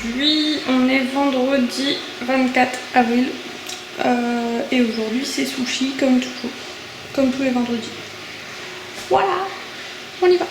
Aujourd'hui, on est vendredi 24 avril et aujourd'hui c'est sushi comme toujours, comme tous les vendredis. Voilà, on y va.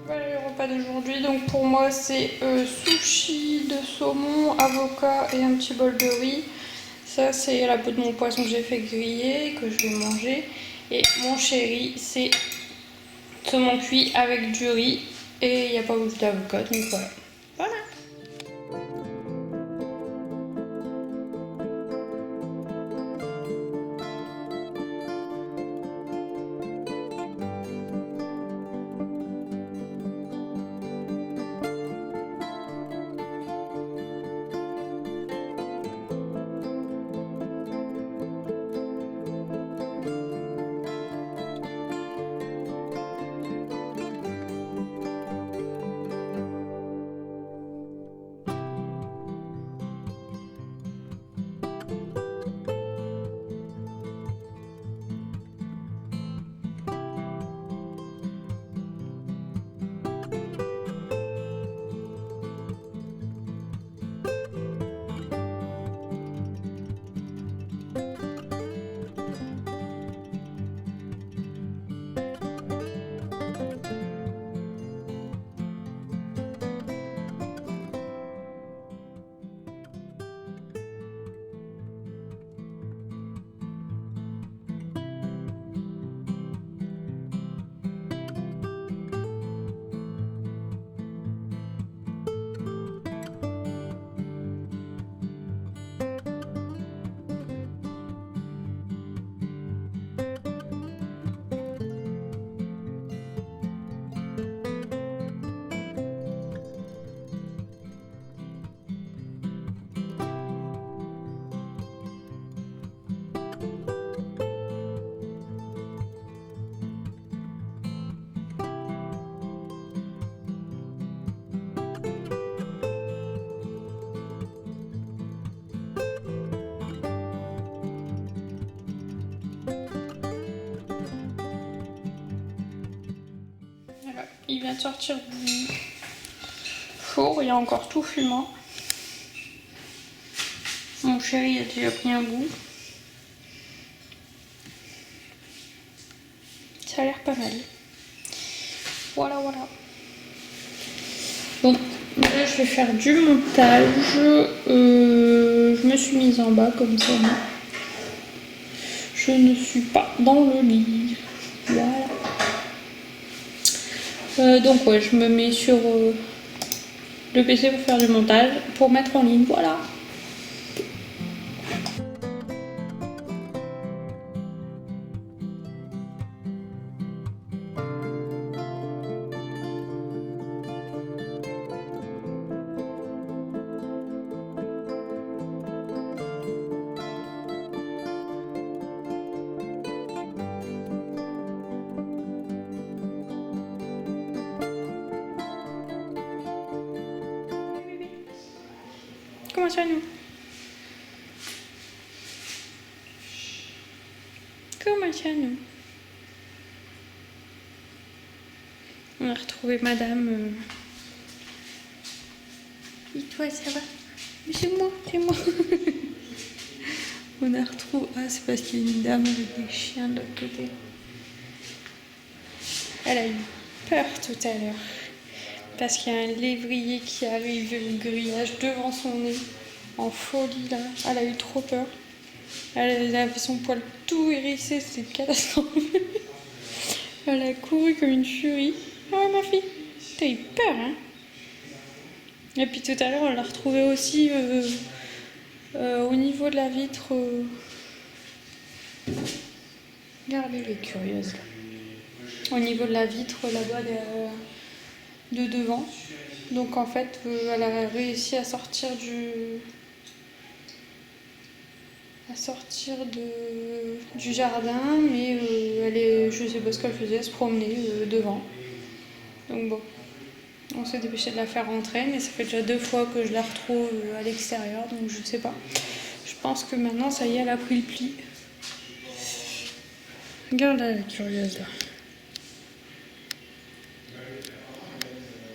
Voilà le repas d'aujourd'hui, donc pour moi c'est sushi de saumon, avocat et un petit bol de riz. Ça c'est la peau de mon poisson que j'ai fait griller, que je vais manger. Et mon chéri c'est saumon cuit avec du riz et il n'y a pas beaucoup d'avocat, donc voilà. Voilà. Voilà, il vient de sortir du four, il est encore tout fumant. Mon chéri a déjà pris un goût. Ça a l'air pas mal. Voilà, voilà. Bon, là je vais faire du montage. Je me suis mise en bas comme ça. Je ne suis pas dans le lit. Voilà. Donc ouais, je me mets sur le PC pour faire du montage, pour mettre en ligne, voilà. Comment ça nous? Comment ça nous? On a retrouvé madame. Et toi ça va? Mais c'est moi, c'est moi. On a retrouvé. Ah, c'est parce qu'il y a une dame avec des chiens de l'autre côté. Elle a eu peur tout à l'heure. Parce qu'il y a un lévrier qui arrive au grillage devant son nez. En folie là. Elle a eu trop peur. Elle avait son poil tout hérissé, c'était une catastrophe. Elle a couru comme une furie. Ah ouais ma fille, t'as eu peur hein. Et puis tout à l'heure on l'a retrouvée aussi au niveau de la vitre. Regardez, elle est curieuse là. Au niveau de la vitre là-bas de devant. Donc en fait elle a réussi à sortir du jardin, mais je sais pas ce qu'elle faisait, elle se promenait devant. Donc bon, on s'est dépêché de la faire rentrer, mais ça fait déjà 2 fois que je la retrouve à l'extérieur, donc je sais pas. Je pense que maintenant, ça y est, elle a pris le pli. Regarde là, la curieuse là.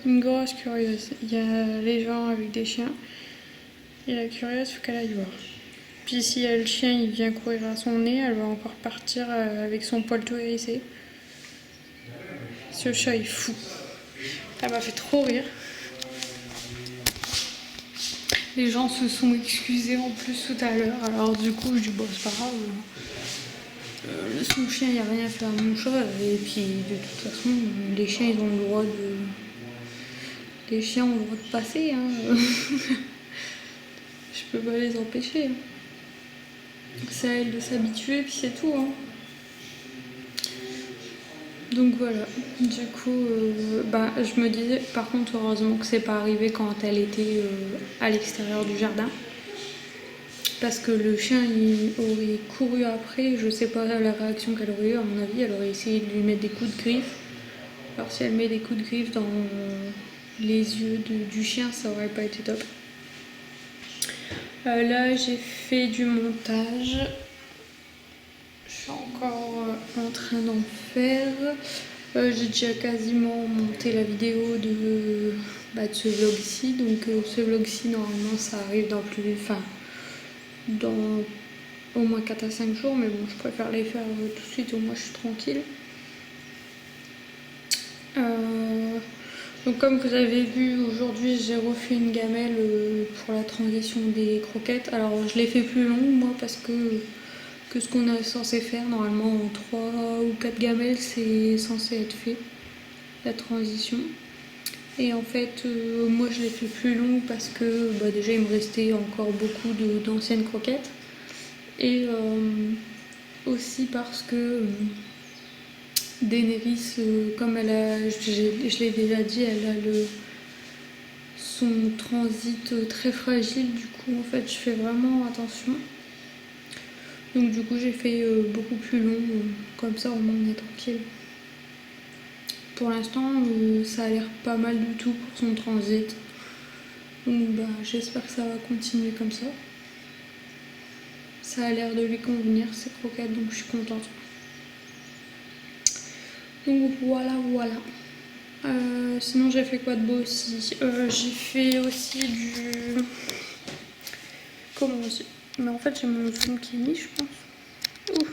Une grosse curieuse. Il y a les gens avec des chiens, et la curieuse, faut qu'elle aille voir. Puis si le chien il vient courir à son nez, elle va encore partir avec son poil tout hérissé. Ce chat est fou. Elle m'a fait trop rire. Les gens se sont excusés en plus tout à l'heure. Alors du coup, je dis bon c'est pas grave. Son chien il n'y a rien à faire à mon chat. Et puis de toute façon, les chiens ils ont le droit de. Les chiens ont le droit de passer. Hein. Je peux pas les empêcher. Hein. C'est à elle de s'habituer, puis c'est tout. Hein. Donc voilà, du coup, je me disais, par contre, heureusement que c'est pas arrivé quand elle était à l'extérieur du jardin. Parce que le chien, il aurait couru après, je sais pas la réaction qu'elle aurait eu, à mon avis, elle aurait essayé de lui mettre des coups de griffe. Alors si elle met des coups de griffe dans les yeux du chien, ça aurait pas été top. Là, j'ai fait du montage. Je suis encore en train d'en faire. J'ai déjà quasiment monté la vidéo de ce vlog-ci. Donc ce vlog-ci, normalement, ça arrive dans au moins 4 à 5 jours. Mais bon, je préfère les faire tout de suite, au moins je suis tranquille. Donc comme vous avez vu, aujourd'hui j'ai refait une gamelle pour la transition des croquettes. Alors je l'ai fait plus long moi parce que ce qu'on est censé faire. Normalement en 3 ou 4 gamelles c'est censé être fait, la transition. Et en fait moi je l'ai fait plus long parce que déjà il me restait encore beaucoup d'anciennes croquettes. Et aussi parce que Daenerys, comme je l'ai déjà dit, elle a son transit très fragile. Du coup en fait je fais vraiment attention. Donc du coup j'ai fait beaucoup plus long, comme ça au moins on est tranquille. Pour l'instant ça a l'air pas mal du tout pour son transit. Donc j'espère que ça va continuer comme ça. Ça a l'air de lui convenir ces croquettes, donc je suis contente. Donc voilà. Sinon j'ai fait quoi de beau aussi? J'ai fait aussi du... Comment on dit? Mais en fait j'ai mon zoom qui est mis je pense. Ouh.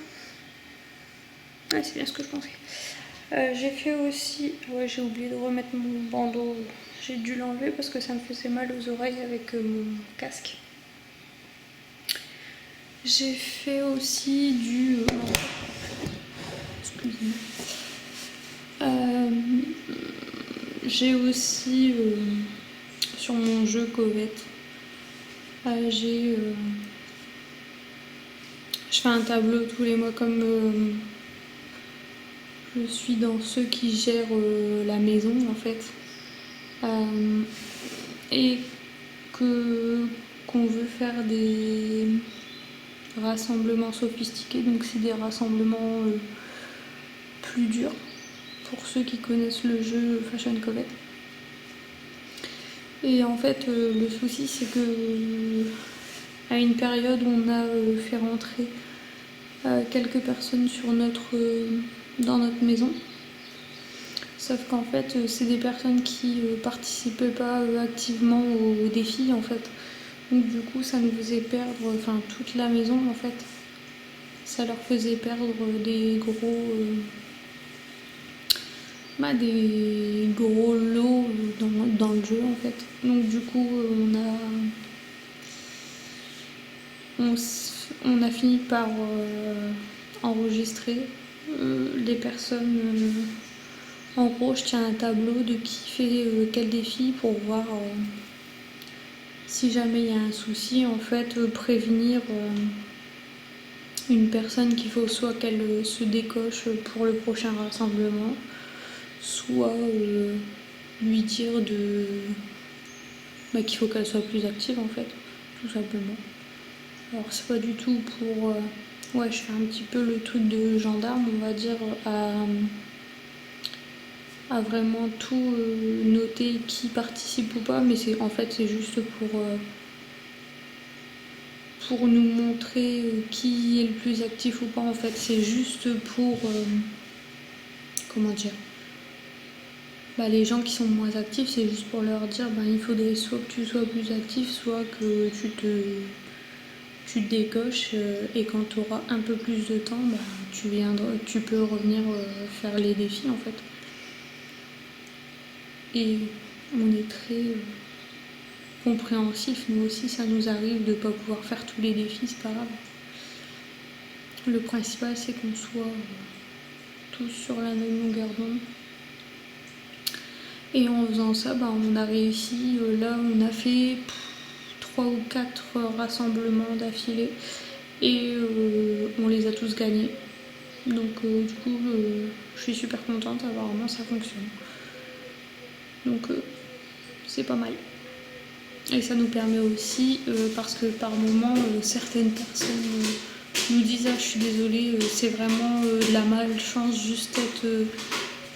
Ouais, c'est bien ce que je pensais. J'ai fait aussi... Ouais, j'ai oublié de remettre mon bandeau. J'ai dû l'enlever parce que ça me faisait mal aux oreilles avec mon casque. J'ai fait aussi du... Excusez-moi. J'ai aussi sur mon jeu Covette, je fais un tableau tous les mois comme je suis dans ceux qui gèrent la maison en fait, et qu'on veut faire des rassemblements sophistiqués, donc c'est des rassemblements plus durs. Pour ceux qui connaissent le jeu Fashion Covette. Et en fait, le souci, c'est que à une période, on a fait rentrer quelques personnes dans notre maison. Sauf qu'en fait, c'est des personnes qui participaient pas activement au défi, en fait. Donc du coup, ça nous faisait perdre, toute la maison, en fait. Ça leur faisait perdre des gros... des gros lots dans le jeu en fait. Donc du coup on a fini par enregistrer les personnes. En gros, je tiens un tableau de qui fait quel défi pour voir si jamais il y a un souci, en fait, prévenir une personne qu'il faut soit qu'elle se décoche pour le prochain rassemblement, soit lui dire qu'il faut qu'elle soit plus active en fait, tout simplement. Alors c'est pas du tout pour... je fais un petit peu le truc de gendarme, on va dire, à vraiment tout noter qui participe ou pas, mais c'est juste pour nous montrer qui est le plus actif ou pas. En fait, c'est juste pour comment dire, les gens qui sont moins actifs, c'est juste pour leur dire il faudrait soit que tu sois plus actif, soit que tu te décoches et quand tu auras un peu plus de temps, tu peux revenir faire les défis en fait. Et on est très compréhensif, nous aussi ça nous arrive de ne pas pouvoir faire tous les défis, c'est pas grave. Le principal c'est qu'on soit tous sur la même longueur d'onde. Et en faisant ça, on a réussi, là on a fait 3 ou 4 rassemblements d'affilée et on les a tous gagnés. Donc du coup je suis super contente, apparemment ça fonctionne. Donc c'est pas mal. Et ça nous permet aussi, parce que par moment certaines personnes nous disent je suis désolée, c'est vraiment de la malchance juste être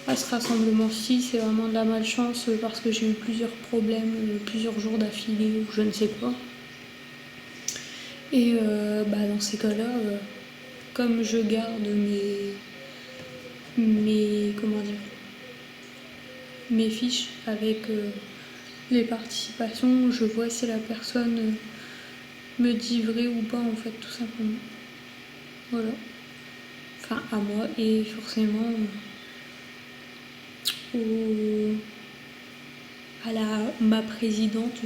à ce rassemblement-ci, c'est vraiment de la malchance parce que j'ai eu plusieurs problèmes, plusieurs jours d'affilée ou je ne sais quoi. Et dans ces cas-là, comme je garde mes fiches avec les participations, je vois si la personne me dit vrai ou pas en fait, tout simplement. Voilà. Enfin à moi et forcément ma présidente,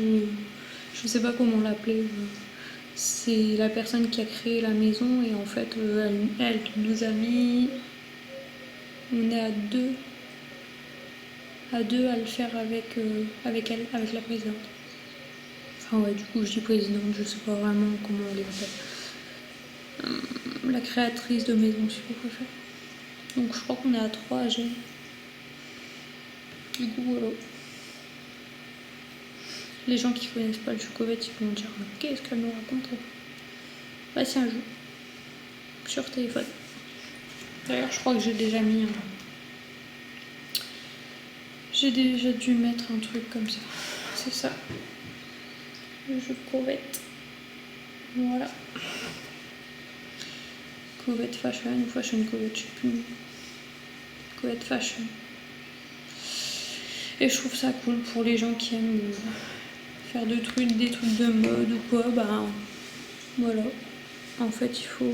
je sais pas comment l'appeler, c'est la personne qui a créé la maison et en fait elle nous a mis, on est à deux à le faire avec elle, avec la présidente. Enfin du coup je dis présidente, je sais pas vraiment comment on les appelle. La créatrice de maison, si vous préférez. Donc je crois qu'on est à 3 à gérer. Du coup voilà. Les gens qui connaissent pas le Chocovet, ils vont dire qu'est-ce qu'elle nous raconte? C'est un jeu sur téléphone. D'ailleurs je crois que j'ai déjà mis j'ai déjà dû mettre un truc comme ça. C'est ça. Le jeu de Covette. Voilà. Covette Fashion ou Fashion Covette, je sais plus. Covette Fashion. Et je trouve ça cool pour les gens qui aiment faire des trucs de mode ou quoi, voilà. En fait il faut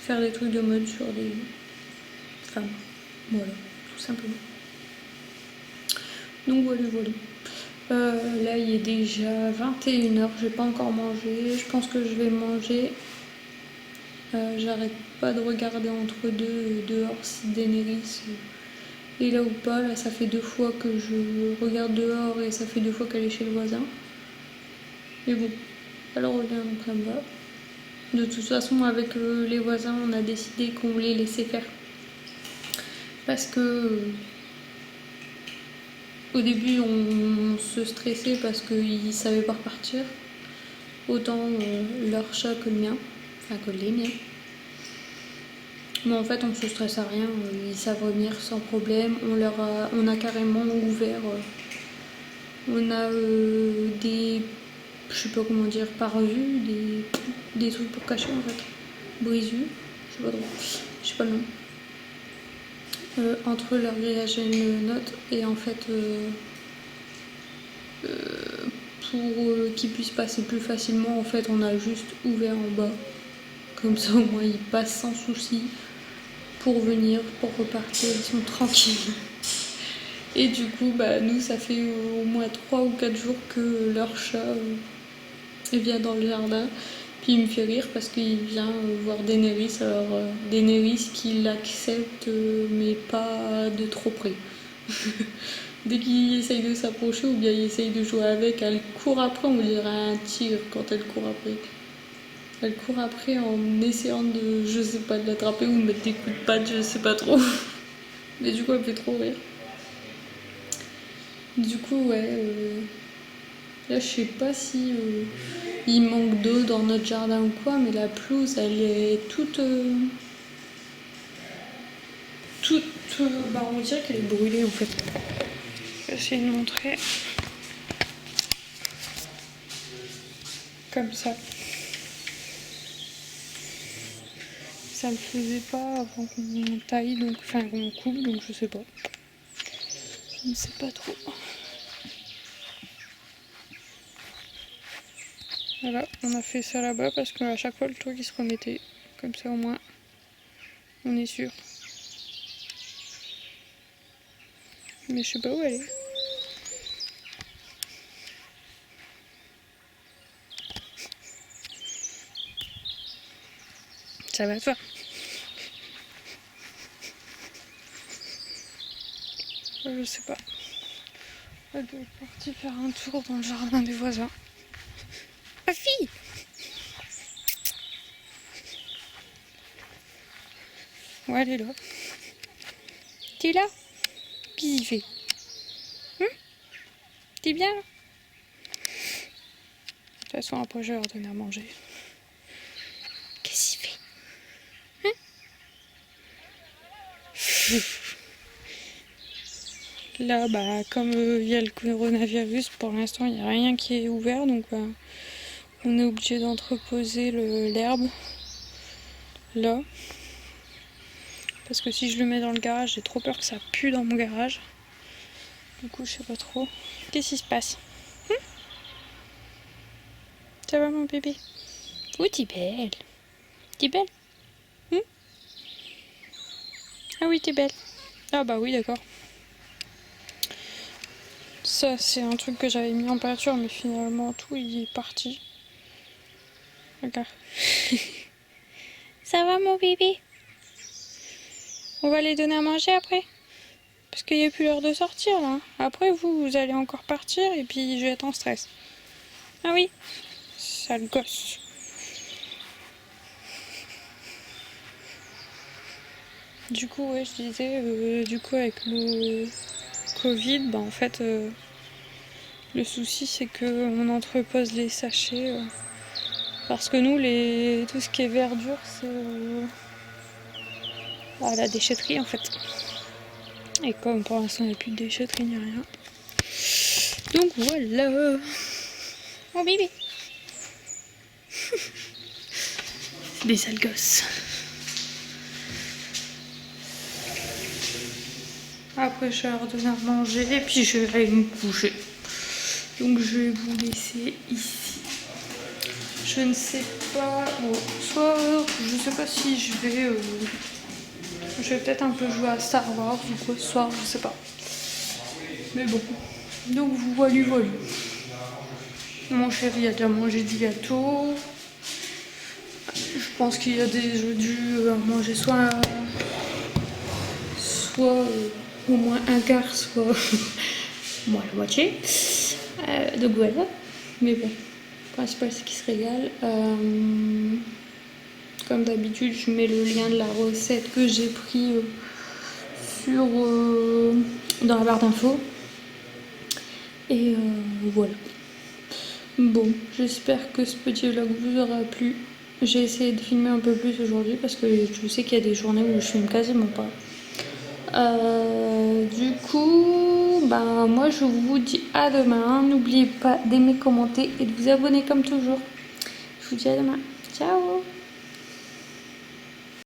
faire des trucs de mode sur des femmes. Voilà, tout simplement. Donc voilà. Là il est déjà 21h, j'ai pas encore mangé. Je pense que je vais manger. J'arrête pas de regarder entre deux dehors si Daenerys est là ou pas. Là ça fait 2 fois que je regarde dehors et ça fait 2 fois qu'elle est chez le voisin. Mais bon, elle revient donc ça me va. De toute façon avec les voisins on a décidé qu'on les laissait faire. Parce que au début on se stressait parce qu'ils savaient pas repartir. Autant leur chat que le mien. Enfin que les miens. Mais en fait on se stresse à rien, ils savent revenir sans problème. On a carrément ouvert, on a des, je sais pas comment dire, par vue, des trucs pour cacher en fait. Brise-vue, je sais pas trop, je sais pas le nom. Entre leur grillage et une note et en fait pour qu'ils puissent passer plus facilement en fait on a juste ouvert en bas. Comme ça au moins ils passent sans souci. pour venir, pour repartir, ils sont tranquilles. Et du coup, nous, ça fait au moins 3 ou 4 jours que leur chat vient dans le jardin. Puis il me fait rire parce qu'il vient voir Daenerys. Alors Daenerys qui l'accepte mais pas de trop près. Dès qu'il essaye de s'approcher ou bien il essaye de jouer avec, elle court après, on dirait un tigre quand elle court après. Elle court après en essayant de, je sais pas, de l'attraper ou de mettre des coups de patte, je sais pas trop. Mais du coup elle me fait trop rire. Du coup ouais, là je sais pas si il manque d'eau dans notre jardin ou quoi, mais la pelouse elle est toute... on dirait qu'elle est brûlée en fait. Je vais essayer de montrer. Comme ça. Ça le faisait pas avant qu'on taille, donc, enfin qu'on coupe, donc je sais pas. Je ne sais pas trop. Voilà, on a fait ça là-bas parce qu'à chaque fois le truc il se remettait. Comme ça au moins, on est sûr. Mais je sais pas où elle est. Ça va toi? Je sais pas. Elle doit être partie faire un tour dans le jardin des voisins. Ma fille! Ouais, elle est là. T'es là? Qu'est-ce qu'il fait? T'es bien? De toute façon, après, je vais leur donner à manger. Qu'est-ce qu'il fait? Là, comme il y a le coronavirus, pour l'instant, il n'y a rien qui est ouvert, donc on est obligé d'entreposer l'herbe là. Parce que si je le mets dans le garage, j'ai trop peur que ça pue dans mon garage. Du coup, je sais pas trop. Qu'est-ce qui se passe? Ça va mon bébé? Oh, t'es belle. T'es belle? Ah oui, t'es belle. Ah bah oui, d'accord. Ça, c'est un truc que j'avais mis en peinture, mais finalement, tout il est parti. Regarde. Ça va mon bébé? On va les donner à manger après? Parce qu'il n'y a plus l'heure de sortir là. Après vous allez encore partir et puis je vais être en stress. Ah oui? Sale gosse. Du coup ouais je disais, du coup avec le Covid, en fait le souci c'est qu'on entrepose les sachets. Parce que nous tout ce qui est verdure c'est à la déchetterie en fait. Et comme pour l'instant il n'y a plus de déchetterie ni rien. Donc voilà. Mon bébé. Des sales gosses. Après je vais leur donner à manger et puis je vais aller me coucher. Donc je vais vous laisser ici. Je ne sais pas. Bon, soit je sais pas si je vais. Je vais peut-être un peu jouer à Star Wars ou quoi ce soir, je sais pas. Mais bon. Donc voilà. Mon chéri a déjà mangé du gâteau. Je pense qu'il a déjà dû manger soit au moins un quart, soit moi la moitié. Donc voilà. Mais bon, le principal c'est qu'il se régale. Comme d'habitude, je mets le lien de la recette que j'ai pris dans la barre d'infos. Et voilà. Bon, j'espère que ce petit vlog vous aura plu. J'ai essayé de filmer un peu plus aujourd'hui parce que je sais qu'il y a des journées où je filme quasiment pas. Du coup, moi je vous dis à demain. N'oubliez pas d'aimer, commenter et de vous abonner comme toujours. Je vous dis à demain.